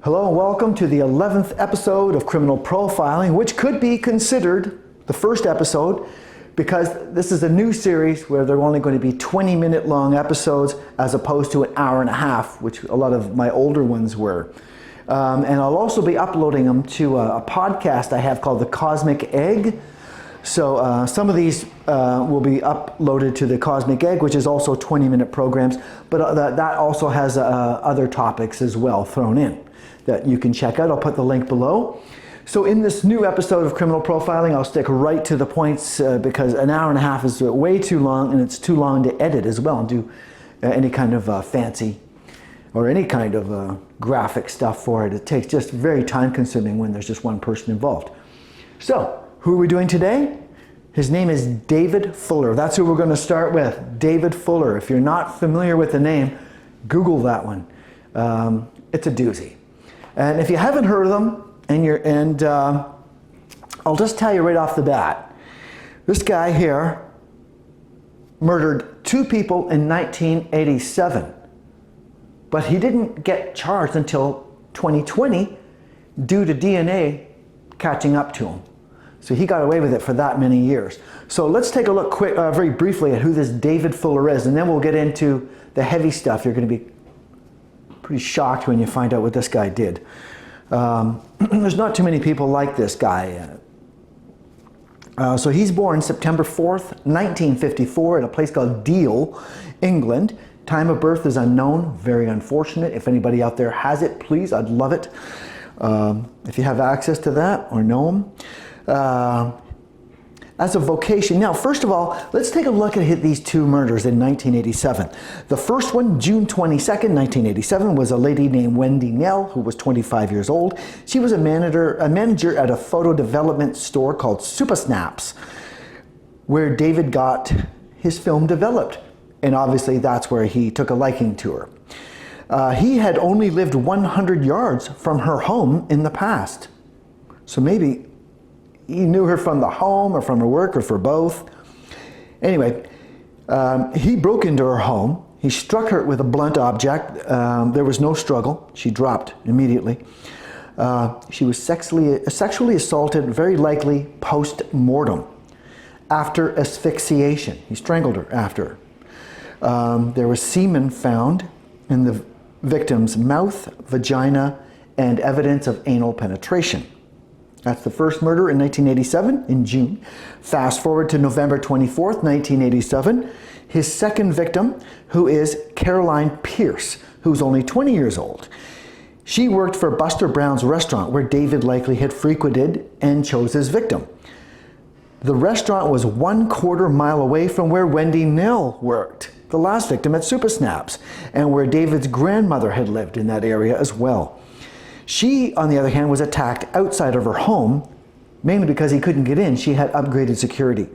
Hello and welcome to the 11th episode of Criminal Profiling, which could be considered the first episode because this is a new series where they're only going to be 20-minute long episodes as opposed to an hour and a half, which a lot of my older ones were. And I'll also be uploading them to a podcast I have called The Cosmic Egg. So some of these will be uploaded to The Cosmic Egg, which is also 20-minute programs, but that also has other topics as well thrown in that you can check out. I'll put the link below. So in this new episode of Criminal Profiling, I'll stick right to the points because an hour and a half is way too long, and it's too long to edit as well and do any kind of fancy or any kind of graphic stuff for it. It takes just very time consuming when there's just one person involved. So who are we doing today? His name is David Fuller. That's who we're going to start with, David Fuller. If you're not familiar with the name, Google that one. It's a doozy. And if you haven't heard of them, I'll just tell you right off the bat, this guy here murdered 2 people in 1987, but he didn't get charged until 2020 due to DNA catching up to him. So he got away with it for that many years. So let's take a look very briefly at who this David Fuller is, and then we'll get into the heavy stuff. You're going to be pretty shocked when you find out what this guy did. There's not too many people like this guy. So he's born September 4th, 1954 at a place called Deal, England. Time of birth is unknown, very unfortunate. If anybody out there has it, please, I'd love it. If you have access to that or know him. As a vocation. Now, first of all, let's take a look at these 2 murders in 1987. The first one, June 22nd, 1987, was a lady named Wendy Nell, who was 25 years old. She was a manager at a photo development store called Super Snaps, where David got his film developed. And obviously that's where he took a liking to her. He had only lived 100 yards from her home in the past. So maybe he knew her from the home or from her work or for both. Anyway, he broke into her home. He struck her with a blunt object. There was no struggle. She dropped immediately. She was sexually assaulted, very likely post-mortem, after asphyxiation. He strangled her after. There was semen found in the victim's mouth, vagina, and evidence of anal penetration. That's the first murder in 1987, in June. Fast forward to November 24th, 1987. His second victim, who is Caroline Pierce, who's only 20 years old. She worked for Buster Brown's restaurant, where David likely had frequented and chose his victim. The restaurant was 1/4 mile away from where Wendy Nell worked, the last victim at Super Snaps, and where David's grandmother had lived in that area as well. She, on the other hand, was attacked outside of her home, mainly because he couldn't get in. She had upgraded security.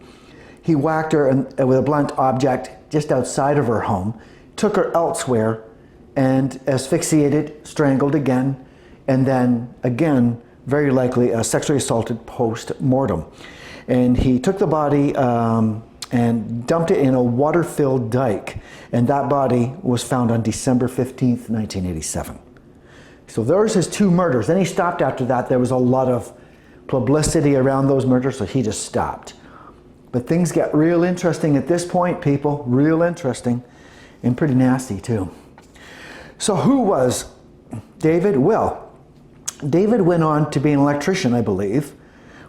He whacked her with a blunt object just outside of her home, took her elsewhere, and asphyxiated, strangled again, and then again, very likely sexually assaulted post-mortem. And he took the body and dumped it in a water-filled dike, and that body was found on December 15th, 1987. So there's his 2 murders. Then he stopped after that. There was a lot of publicity around those murders, so he just stopped. But things get real interesting at this point, people. Real interesting and pretty nasty too. So who was David? Well, David went on to be an electrician, I believe.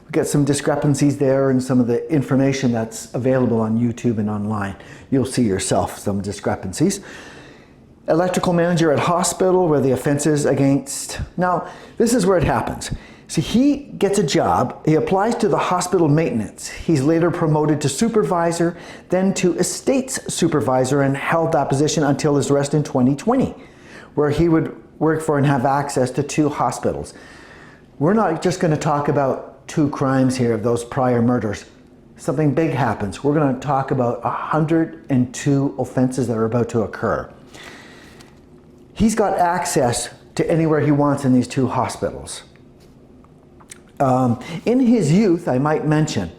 We get some discrepancies there in some of the information that's available on YouTube and online. You'll see yourself some discrepancies. Electrical manager at hospital where the offenses against. Now, this is where it happens. See, he gets a job. He applies to the hospital maintenance. He's later promoted to supervisor, then to estates supervisor, and held that position until his arrest in 2020, where he would work for and have access to 2 hospitals. We're not just going to talk about 2 crimes here of those prior murders. Something big happens. We're going to talk about 102 offenses that are about to occur. He's got access to anywhere he wants in these 2 hospitals. In his youth, I might mention,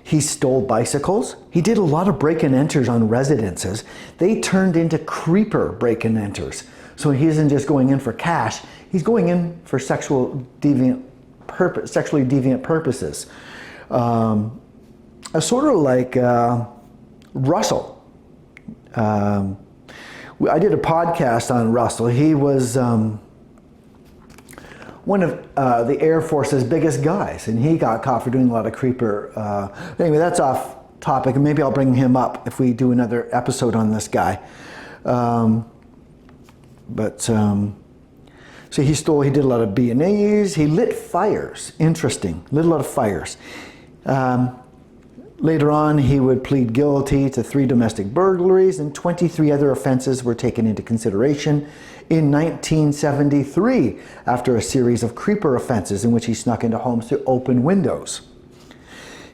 he stole bicycles. He did a lot of break-and-enters on residences. They turned into creeper break-and-enters. So he isn't just going in for cash, he's going in for sexually deviant purposes. Sort of like Russell. I did a podcast on Russell. He was one of the Air Force's biggest guys, and he got caught for doing a lot of creeper. Anyway, that's off topic, and maybe I'll bring him up if we do another episode on this guy. So he did a lot of B&As, he lit fires, interesting, lit a lot of fires. Later on, he would plead guilty to 3 domestic burglaries, and 23 other offenses were taken into consideration in 1973 after a series of creeper offenses in which he snuck into homes through open windows.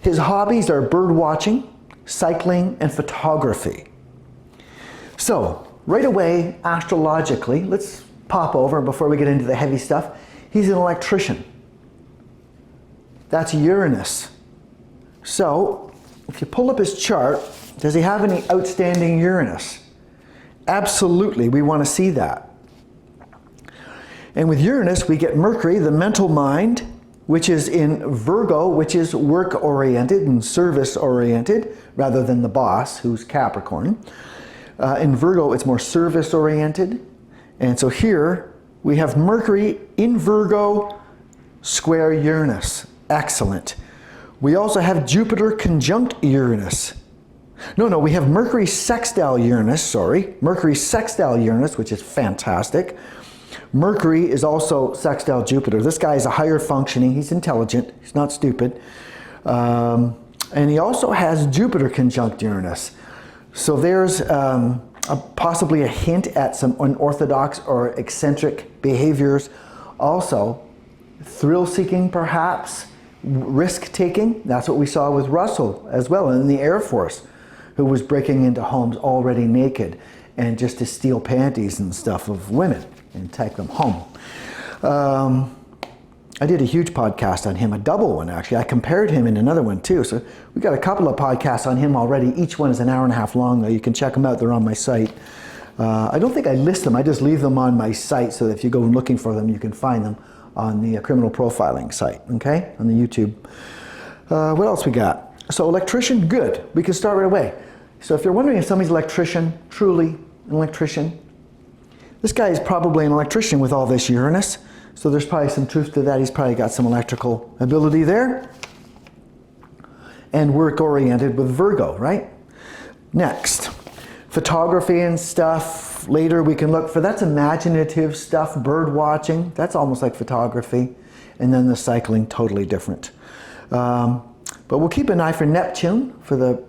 His hobbies are bird watching, cycling, and photography. So, right away, astrologically, let's pop over before we get into the heavy stuff. He's an electrician. That's Uranus. So, if you pull up his chart, does he have any outstanding Uranus? Absolutely, we want to see that. And with Uranus, we get Mercury, the mental mind, which is in Virgo, which is work-oriented and service-oriented, rather than the boss, who's Capricorn. In Virgo, it's more service-oriented. And so here, we have Mercury in Virgo, square Uranus. Excellent. We also have Jupiter conjunct Uranus. No, we have Mercury sextile Uranus, Mercury sextile Uranus, which is fantastic. Mercury is also sextile Jupiter. This guy is a higher functioning, he's intelligent, he's not stupid. And he also has Jupiter conjunct Uranus. So there's possibly a hint at some unorthodox or eccentric behaviors. Also, thrill-seeking perhaps, risk-taking. That's what we saw with Russell as well in the Air Force, who was breaking into homes already naked and just to steal panties and stuff of women and take them home. I did a huge podcast on him, a double one actually. I compared him in another one too. So we got a couple of podcasts on him already. Each one is an hour and a half long though. You can check them out, they're on my site. I don't think I list them, I just leave them on my site so that if you go looking for them, you can find them on the criminal profiling site, okay? On the YouTube. What else we got? So electrician, good. We can start right away. So if you're wondering if somebody's electrician, truly an electrician, this guy is probably an electrician with all this Uranus. So there's probably some truth to that. He's probably got some electrical ability there. And work-oriented with Virgo, right? Next, photography and stuff. Later we can look for, that's imaginative stuff, bird watching. That's almost like photography. And then the cycling, totally different. But we'll keep an eye for Neptune, for the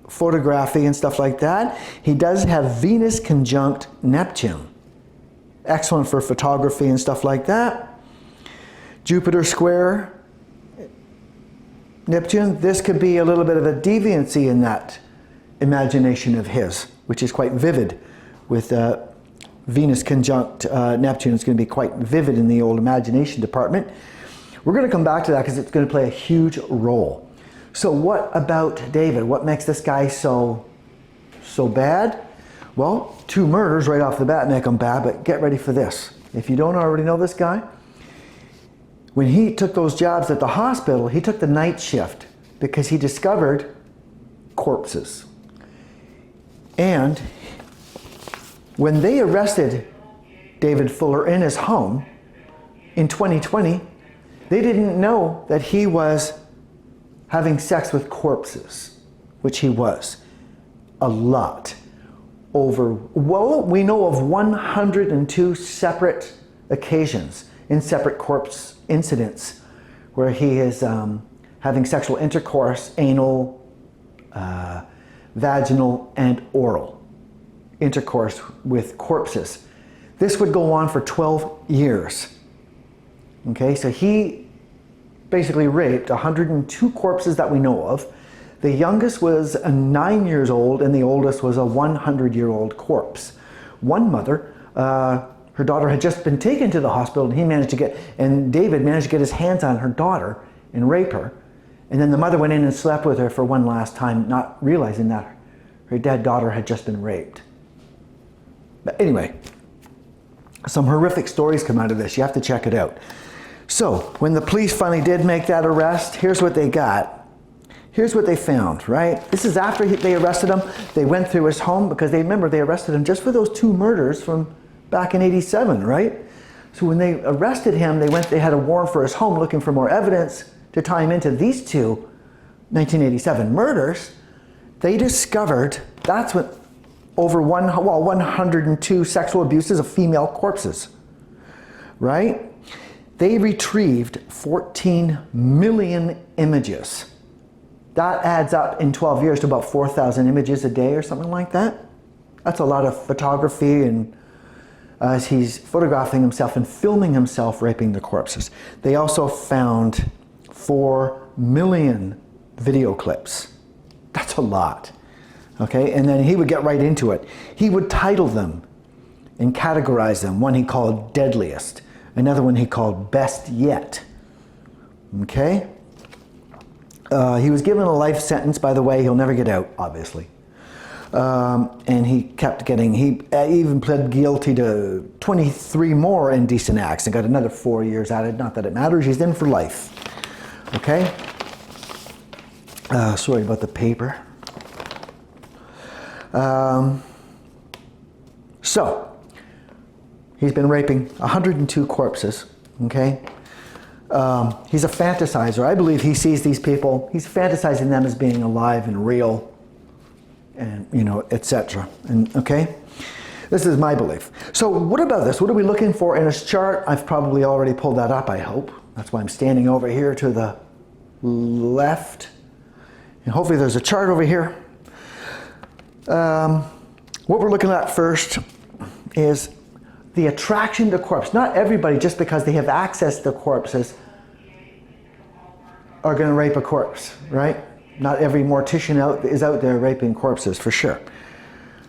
photography and stuff like that. He does have Venus conjunct Neptune. Excellent for photography and stuff like that. Jupiter square Neptune. This could be a little bit of a deviancy in that imagination of his, which is quite vivid. With Venus conjunct Neptune, it's going to be quite vivid in the old imagination department. We're going to come back to that because it's going to play a huge role. So what about David? What makes this guy so bad? Well, 2 murders right off the bat make him bad, but get ready for this. If you don't already know this guy, when he took those jobs at the hospital, he took the night shift because he discovered corpses. And when they arrested David Fuller in his home in 2020, they didn't know that he was having sex with corpses, which he was a lot. We know of 102 separate occasions in separate corpse incidents where he is having sexual intercourse, anal, vaginal, and oral intercourse with corpses. This would go on for 12 years. Okay, so he basically raped 102 corpses that we know of. The youngest was 9 years old and the oldest was a 100-year-old corpse. One mother, her daughter had just been taken to the hospital and David managed to get his hands on her daughter and rape her. And then the mother went in and slept with her for one last time, not realizing that her dead daughter had just been raped. But anyway, Some horrific stories come out of this. You have to check it out. So when the police finally did make that arrest, here's what they got. Here's what they found, right? This is after they arrested him. They went through his home because they remember they arrested him just for those 2 murders from back in '87, right? So when they arrested him, they had a warrant for his home looking for more evidence to tie him into these 2 1987 murders. They discovered that's what over 102 sexual abuses of female corpses, right? They retrieved 14 million images. That adds up in 12 years to about 4,000 images a day or something like that. That's a lot of photography, and as he's photographing himself and filming himself raping the corpses. They also found 4 million video clips. That's a lot. Okay, and then he would get right into it. He would title them and categorize them. One he called deadliest, another one he called best yet. Okay? He was given a life sentence, by the way. He'll never get out, obviously. And he kept getting, he even pled guilty to 23 more indecent acts and got another 4 years added. Not that it matters, he's in for life. Okay? Sorry about the paper. So, he's been raping 102 corpses, okay? He's a fantasizer. I believe he sees these people, he's fantasizing them as being alive and real, and, you know, etc. And, okay? This is my belief. So what about this? What are we looking for in his chart? I've probably already pulled that up, I hope. That's why I'm standing over here to the left. And hopefully there's a chart over here. What we're looking at first is the attraction to corpse. Not everybody, just because they have access to corpses, are going to rape a corpse, right? Not every mortician is out there raping corpses, for sure.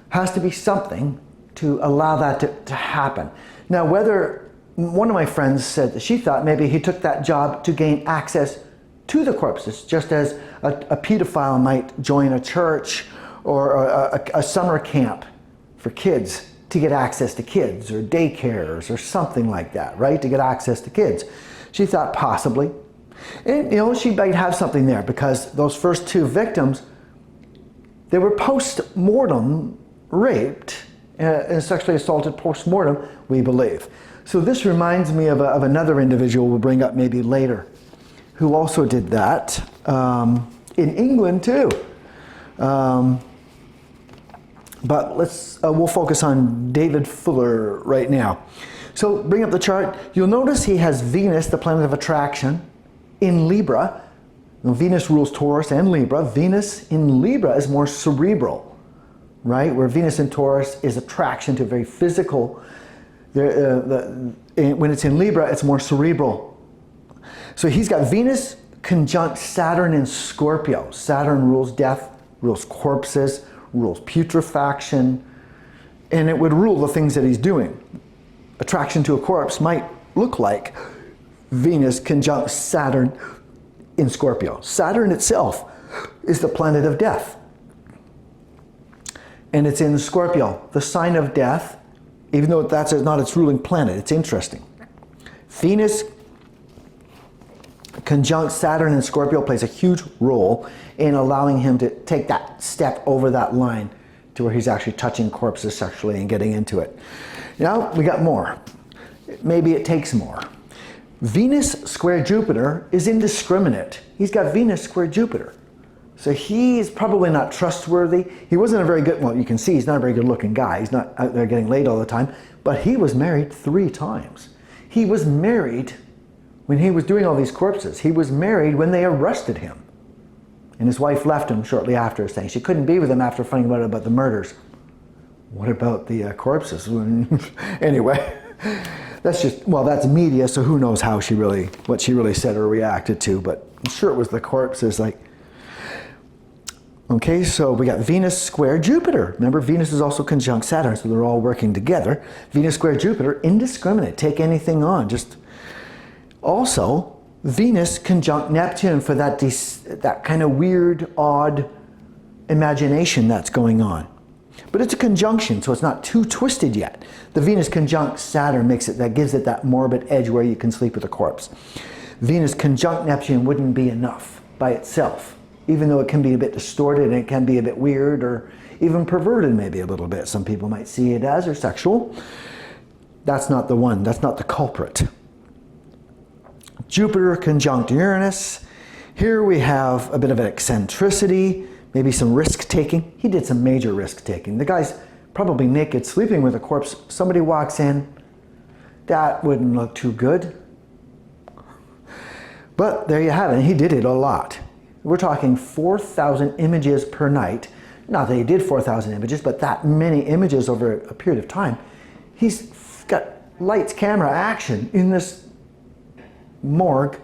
Has to be something to allow that to happen. Now, whether, one of my friends said that she thought maybe he took that job to gain access to the corpses, just as a pedophile might join a church or a summer camp for kids to get access to kids, or daycares or something like that, right? To get access to kids. She thought possibly. And, you know, she might have something there, because those first 2 victims, they were post-mortem raped and sexually assaulted post-mortem, we believe. So this reminds me of another individual we'll bring up maybe later, who also did that in England too. But we'll focus on David Fuller right now. So bring up the chart. You'll notice he has Venus, the planet of attraction, in Libra. Now, Venus rules Taurus and Libra. Venus in Libra is more cerebral, right? Where Venus in Taurus is attraction to very physical. When it's in Libra, it's more cerebral. So he's got Venus conjunct Saturn in Scorpio. Saturn rules death, rules corpses, rules putrefaction, and it would rule the things that he's doing. Attraction to a corpse might look like Venus conjunct Saturn in Scorpio. Saturn itself is the planet of death, and it's in Scorpio, the sign of death, even though that's not its ruling planet. It's interesting. Venus conjunct Saturn in Scorpio plays a huge role in allowing him to take that step over that line to where he's actually touching corpses sexually and getting into it. Now we got more. Maybe it takes more. Venus square Jupiter is indiscriminate. He's got Venus square Jupiter. So he's probably not trustworthy. He wasn't a very good, well, you can see he's not a very good looking guy. He's not out there getting laid all the time, but he was married 3 times. He was married when he was doing all these corpses. He was married when they arrested him. And his wife left him shortly after, saying she couldn't be with him after finding out about the murders. What about the corpses? Anyway, that's just, well, that's media, so who knows how what she really said or reacted to, but I'm sure it was the corpses. Okay, so we got Venus square Jupiter. Remember, Venus is also conjunct Saturn, so they're all working together. Venus square Jupiter, indiscriminate, take anything on. Also, Venus conjunct Neptune for that kind of weird, odd imagination that's going on. But it's a conjunction, so it's not too twisted yet. The Venus conjunct Saturn gives it that morbid edge where you can sleep with a corpse. Venus conjunct Neptune wouldn't be enough by itself, even though it can be a bit distorted and it can be a bit weird or even perverted maybe a little bit. Some people might see it as, or sexual. That's not the one, that's not the culprit. Jupiter conjunct Uranus. Here we have a bit of an eccentricity, maybe some risk-taking. He did some major risk-taking. The guy's probably naked, sleeping with a corpse. Somebody walks in. That wouldn't look too good. But there you have it. He did it a lot. We're talking 4,000 images per night. Not that he did 4,000 images, but that many images over a period of time. He's got lights, camera, action in this morgue.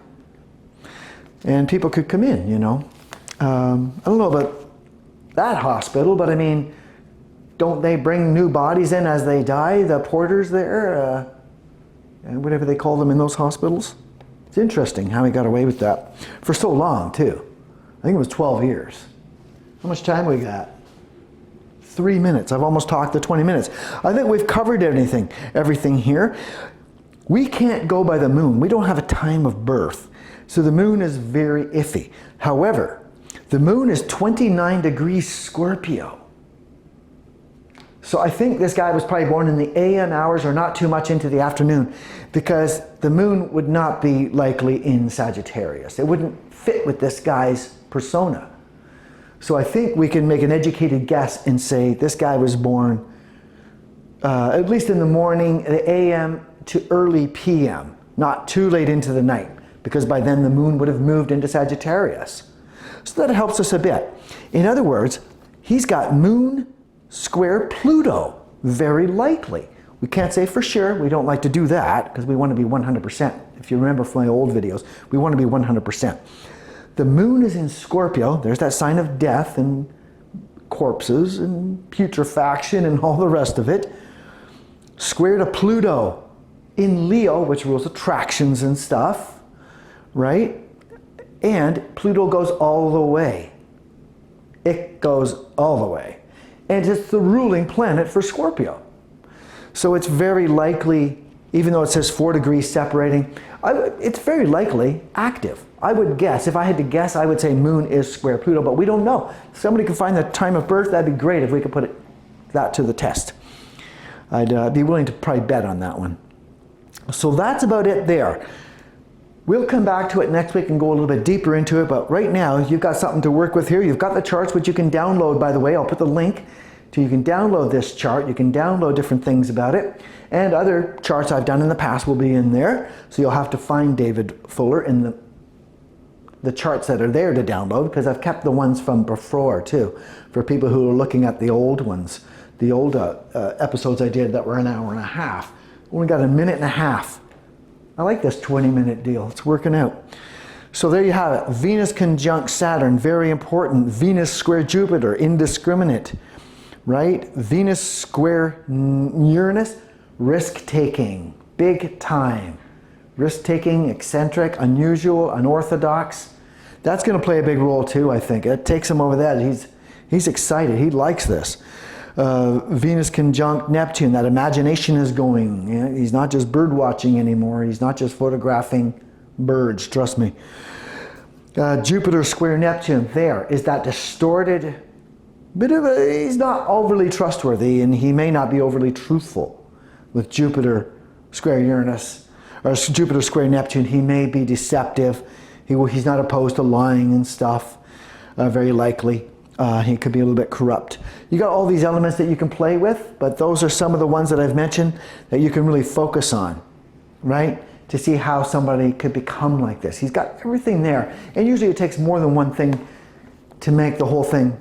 And people could come in, you know. I don't know about that hospital, but I mean, don't they bring new bodies in as they die, the porters there, and whatever they call them in those hospitals? It's interesting how he got away with that for so long, too. I think it was 12 years. How much time we got? 3 minutes. I've almost talked to 20 minutes. I think we've covered everything here. We can't go by the moon. We don't have a time of birth. So the moon is very iffy. However, the moon is 29 degrees Scorpio. So I think this guy was probably born in the AM hours or not too much into the afternoon, because the moon would not be likely in Sagittarius. It wouldn't fit with this guy's persona. So I think we can make an educated guess and say this guy was born at least in the morning, the AM to early PM, not too late into the night, because by then the moon would have moved into Sagittarius. So that helps us a bit. In other words, he's got moon square Pluto, very likely. We can't say for sure. We don't like to do that because we want to be 100%. If you remember from my old videos, we want to be 100%. The moon is in Scorpio. There's that sign of death and corpses and putrefaction and all the rest of it. Square to Pluto in Leo, which rules attractions and stuff, right? And Pluto goes all the way. It goes all the way. And it's the ruling planet for Scorpio. So it's very likely, even though it says 4 degrees separating, it's very likely active. I would guess, if I had to guess, I would say moon is square Pluto, but we don't know. If somebody could find the time of birth, that'd be great if we could put that to the test. I'd be willing to probably bet on that one. So that's about it there. We'll come back to it next week and go a little bit deeper into it, but right now you've got something to work with here. You've got the charts, which you can download, by the way. I'll put the link to you can download this chart. You can download different things about it, and other charts I've done in the past will be in there. So you'll have to find David Fuller in the charts that are there to download, because I've kept the ones from before too, for people who are looking at the old ones, the old episodes I did that were an hour and a half. Only got a minute and a half. I like this 20-minute deal. It's working out. So there you have it. Venus conjunct Saturn, very important. Venus square Jupiter, indiscriminate, right? Venus square Uranus, risk-taking, big time. Risk-taking, eccentric, unusual, unorthodox. That's going to play a big role too, I think. It takes him over that. He's excited. He likes this. Venus conjunct Neptune, that imagination is going. You know, he's not just bird watching anymore. He's not just photographing birds, trust me. Jupiter square Neptune, there is that distorted bit of he's not overly trustworthy, and he may not be overly truthful with Jupiter square Uranus, or Jupiter square Neptune. He may be deceptive. He's not opposed to lying and stuff, very likely. He could be a little bit corrupt. You got all these elements that you can play with, but those are some of the ones that I've mentioned that you can really focus on, right? To see how somebody could become like this. He's got everything there. And usually it takes more than one thing to make the whole thing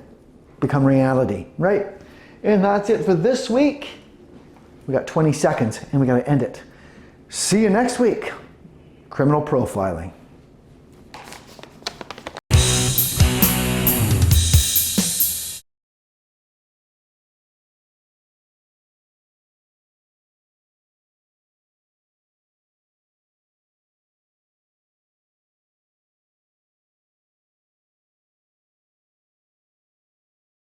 become reality, right? And that's it for this week. We got 20 seconds and we got to end it. See you next week. Criminal profiling.